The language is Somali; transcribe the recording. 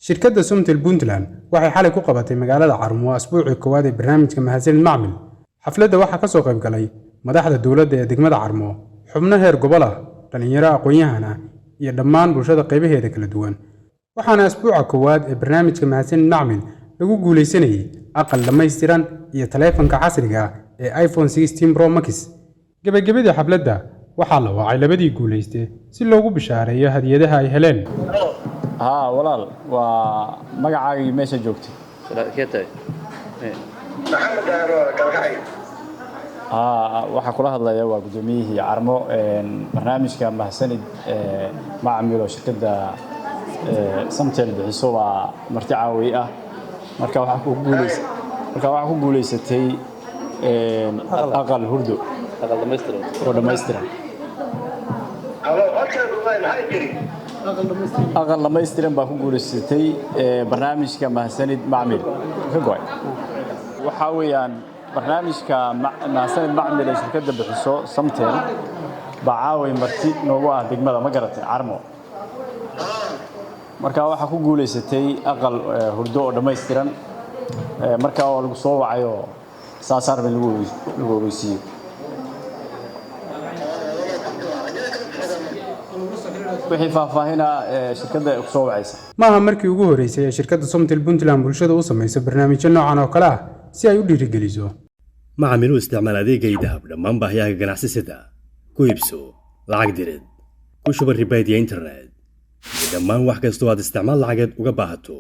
shirkadda Somtel Puntland waxay xalay ku qabatay magaalada Carmo asbuucii koowaad ee barnaamijka Mahadsanid Macmil. Xafladda waxaa ka soo qayb galay madaxda dawladda ee degmada Carmo, xubno heer gobol ah, dhalinyaro aqoon-yahan ah iyo dhammaan bulshada qaybaheeda kala duwan. Waxaana asbuuca koowaad ee barnaamijka Mahadsanid Macmil lagu guuleysanayay aqal dhammaystiran iyo taleefanka casriga ah ee iPhone 16 Pro Max. Gabagabadii xafladda waxaa la wacay labadii guuleystay si loogu bishaareeyo hadiyadaha ay heleen. walaal waa magacaagii meesha joogtay maxamed daaro kalgacay waxa kula hadlaya waa gudoomiyihii Carmo barnaamijka Mahadsanid Macmil oo shirkadda Somtel bixiso waa marti caawi ah marka waxa ku guuleysatay aqal hurdo oo dhammaystiran aqal dhammaystiran baa ku guuleysatay barnaamijka Mahadsanid Macmil waxa weeyaan barnaamijka Mahadsanid Macmil ee shirkadda bixiso Somtel baa caawi marti noogu ah degmada ma garatay Carmo marka waxa ku guuleysatay aqal hurdo oo dhammaystiran marka oo lagu soo wacayo saasaar baa lagu ogeysiiyay wixii faahfaahina shirkadda ku soo wacaysa maaha markii ugu horeysay ee shirkadda Somtel Puntland bulshada u sameeyay barnaamijyo noocan oo kale ah si ay u dhiirigeliso macmiil u isticmaal adeegga idahab dhammaan baahiyaha ganacsiga ku iibso lacag dirid ku shuba ribaad iyo internet dhammaan wax kasta oo aad isticmaal lacageed uga baahato